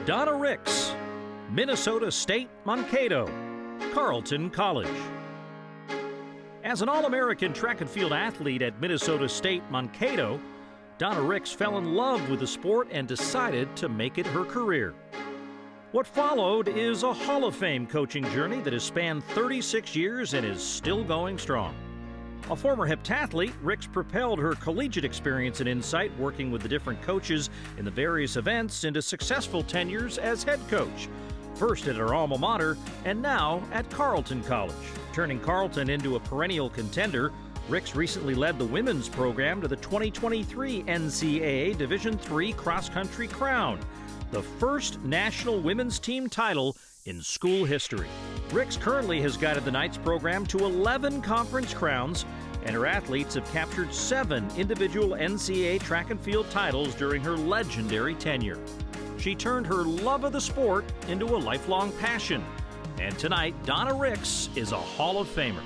Donna Ricks, Minnesota State Mankato, Carleton College. As an All-American track and field athlete at Minnesota State Mankato, Donna Ricks fell in love with the sport and decided to make it her career. What followed is a Hall of Fame coaching journey that has spanned 36 years and is still going strong. A former heptathlete, Ricks propelled her collegiate experience and insight working with the different coaches in the various events into successful tenures as head coach, first at her alma mater and now at Carleton College. Turning Carleton into a perennial contender, Ricks recently led the women's program to the 2023 NCAA Division III cross-country crown, the first national women's team title in school history. Ricks currently has guided the Knights program to 11 conference crowns, and her athletes have captured 7 individual NCAA track and field titles during her legendary tenure. She turned her love of the sport into a lifelong passion, and tonight, Donna Ricks is a Hall of Famer.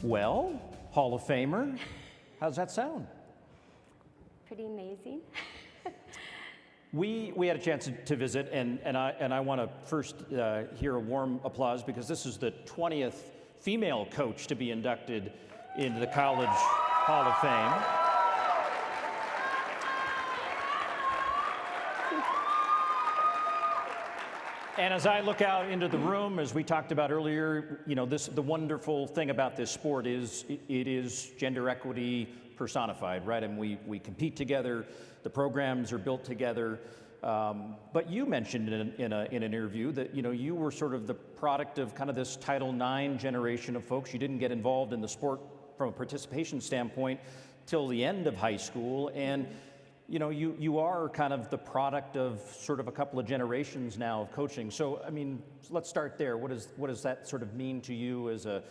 Well, Hall of Famer, how's that sound? Pretty amazing. We had a chance to visit, and I want to first hear a warm applause because this is the 20th female coach to be inducted into the College Hall of Fame. And as I look out into the room, as we talked about earlier, you know, the wonderful thing about this sport is it is gender equity personified, right? And we compete together, the programs are built together. But you mentioned in an interview that, you know, you were sort of the product of kind of this Title IX generation of folks. You didn't get involved in the sport from a participation standpoint till the end of high school. And you know, you are kind of the product of sort of a couple of generations now of coaching. So, I mean, let's start there. What does that sort of mean to you as a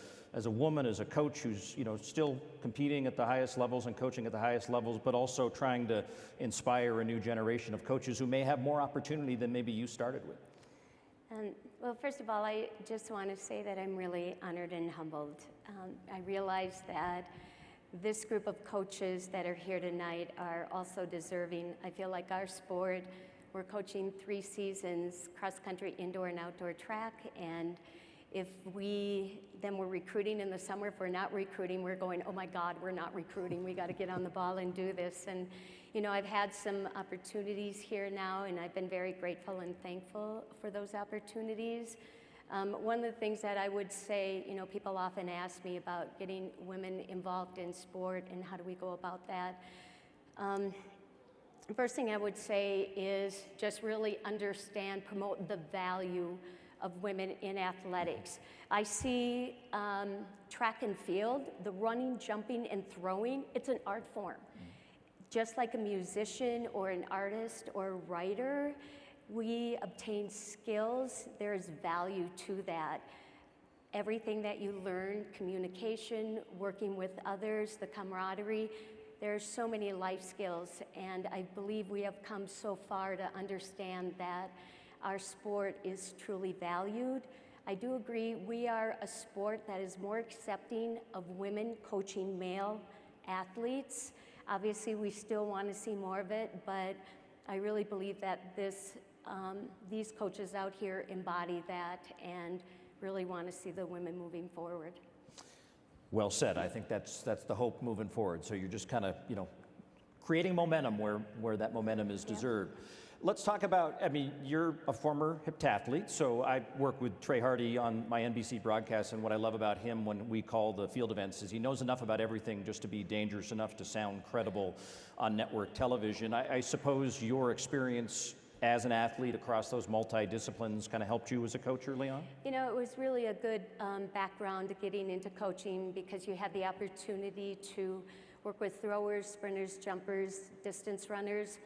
woman, as a coach who's, you know, still competing at the highest levels and coaching at the highest levels, but also trying to inspire a new generation of coaches who may have more opportunity than maybe you started with? Well, first of all, I just want to say that I'm really honored and humbled. I realize that this group of coaches that are here tonight are also deserving. I feel like our sport, we're coaching 3 seasons, cross-country, indoor and outdoor track, and if we're recruiting in the summer. If we're not recruiting, we're going, oh my God, we're not recruiting. We got to get on the ball and do this. And you know, I've had some opportunities here now, and I've been very grateful and thankful for those opportunities. One of the things that I would say, you know, people often ask me about getting women involved in sport and how do we go about that. The first thing I would say is just really understand, promote the value of women in athletics. I see track and field, the running, jumping, and throwing, it's an art form. Just like a musician or an artist or a writer, we obtain skills, there's value to that. Everything that you learn, communication, working with others, the camaraderie, there's so many life skills, and I believe we have come so far to understand that our sport is truly valued. I do agree, we are a sport that is more accepting of women coaching male athletes. Obviously, we still want to see more of it, but I really believe that these coaches out here embody that and really want to see the women moving forward. Well said. I think that's the hope moving forward. So you're just kind of, you know, creating momentum where that momentum is deserved. Yeah. Let's talk about, I mean, you're a former heptathlete, so I work with Trey Hardy on my NBC broadcast, and what I love about him when we call the field events is he knows enough about everything just to be dangerous enough to sound credible on network television. I suppose your experience as an athlete across those multi-disciplines kind of helped you as a coach early on? You know, it was really a good background to getting into coaching because you had the opportunity to work with throwers, sprinters, jumpers, distance runners.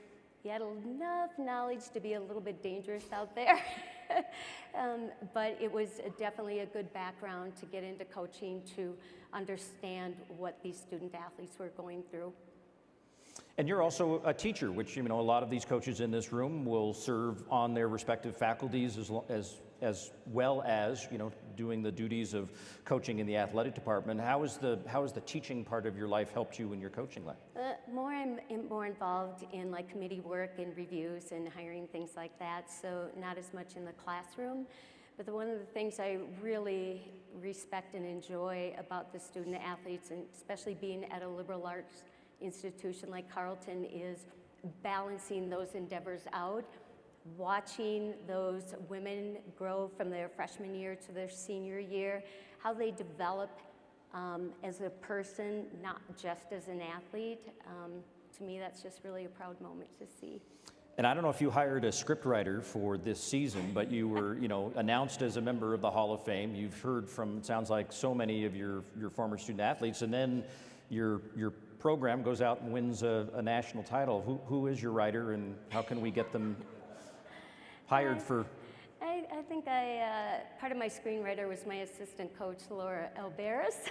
You had enough knowledge to be a little bit dangerous out there. But it was definitely a good background to get into coaching, to understand what these student athletes were going through. And you're also a teacher, which, you know, a lot of these coaches in this room will serve on their respective faculties as well as, you know, doing the duties of coaching in the athletic department. How has the teaching part of your life helped you in your coaching life? I'm more involved in like committee work and reviews and hiring, things like that, so not as much in the classroom. But one of the things I really respect and enjoy about the student athletes, and especially being at a liberal arts institution like Carleton, is balancing those endeavors out, watching those women grow from their freshman year to their senior year, how they develop as a person, not just as an athlete. To me, that's just really a proud moment to see. And I don't know if you hired a scriptwriter for this season, but you were, you know, announced as a member of the Hall of Fame. You've heard from, it sounds like, so many of your former student athletes, and then your program goes out and wins a national title. Who is your writer, and how can we get them hired for? I think part of my screenwriter was my assistant coach, Laura Alberis.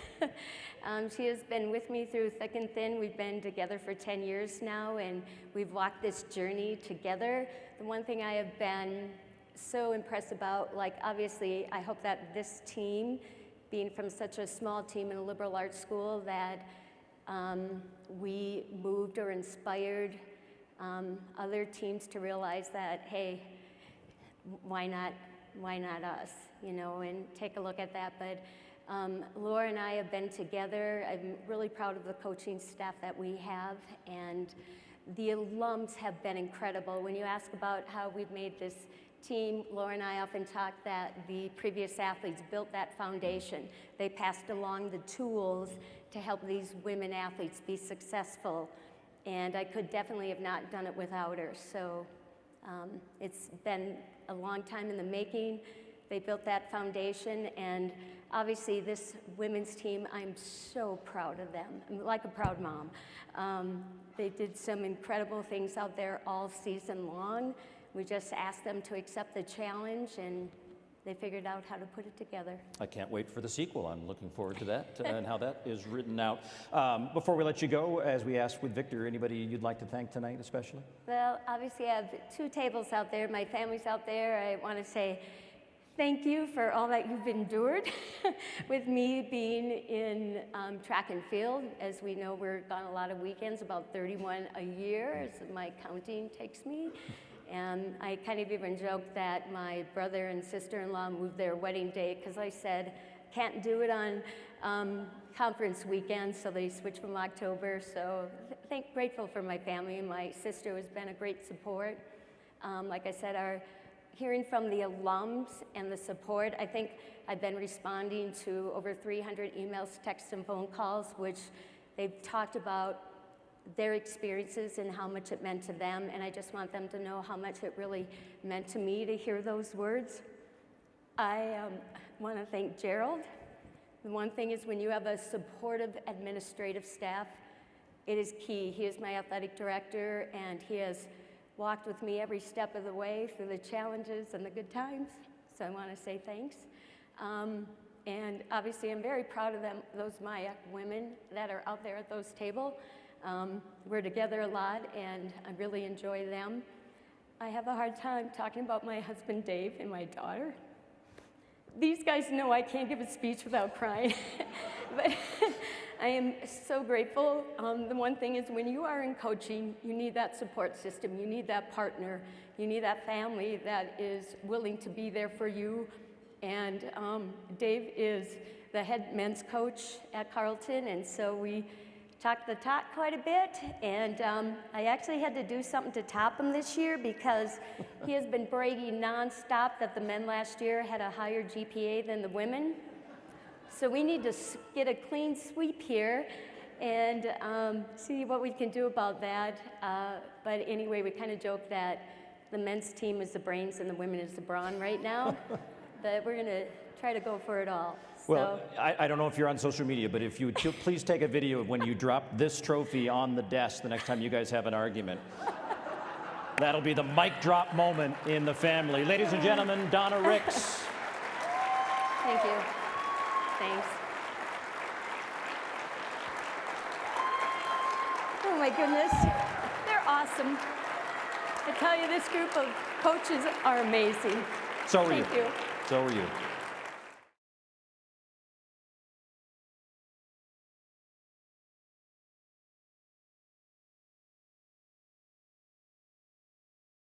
She has been with me through thick and thin. We've been together for 10 years now, and we've walked this journey together. The one thing I have been so impressed about, like, obviously, I hope that this team, being from such a small team in a liberal arts school, that we moved or inspired other teams to realize that, hey, why not us, you know, and take a look at that. But Laura and I have been together. I'm really proud of the coaching staff that we have, and the alums have been incredible. When you ask about how we've made this team, Laura and I often talk that the previous athletes built that foundation. They passed along the tools to help these women athletes be successful, and I could definitely have not done it without her. So it's been a long time in the making. They built that foundation, and obviously this women's team, I'm so proud of them. I'm like a proud mom. They did some incredible things out there all season long. We just asked them to accept the challenge, and they figured out how to put it together. I can't wait for the sequel. I'm looking forward to that and how that is written out. Before we let you go, as we asked with Victor, anybody you'd like to thank tonight especially? Well, obviously I have 2 tables out there. My family's out there. I want to say thank you for all that you've endured with me being in track and field. As we know, we're gone a lot of weekends, about 31 a year, as my counting takes me. And I kind of even joked that my brother and sister-in-law moved their wedding date because I said, can't do it on conference weekend, so they switched from October. So grateful for my family, and my sister has been a great support. Like I said, hearing from the alums and the support, I think I've been responding to over 300 emails, texts, and phone calls, which they've talked about their experiences and how much it meant to them, and I just want them to know how much it really meant to me to hear those words. I want to thank Gerald. The one thing is, when you have a supportive administrative staff, it is key. He is my athletic director, and he has walked with me every step of the way through the challenges and the good times, so I want to say thanks. And obviously I'm very proud of them, those MIAC women that are out there at those tables. We're together a lot, and I really enjoy them. I have a hard time talking about my husband, Dave, and my daughter. These guys know I can't give a speech without crying, but I am so grateful. The one thing is, when you are in coaching, you need that support system. You need that partner. You need that family that is willing to be there for you. And Dave is the head men's coach at Carleton, and so we talk the talk quite a bit, and I actually had to do something to top him this year, because he has been bragging nonstop that the men last year had a higher GPA than the women. So we need to get a clean sweep here and see what we can do about that. But anyway, we kind of joke that the men's team is the brains and the women is the brawn right now, but we're gonna try to go for it all. Well, I don't know if you're on social media, but if you would please take a video of when you drop this trophy on the desk the next time you guys have an argument. That'll be the mic drop moment in the family. Ladies and gentlemen, Donna Ricks. Thank you. Thanks. Oh my goodness, they're awesome. I tell you, this group of coaches are amazing. So are you. Thank you. So are you.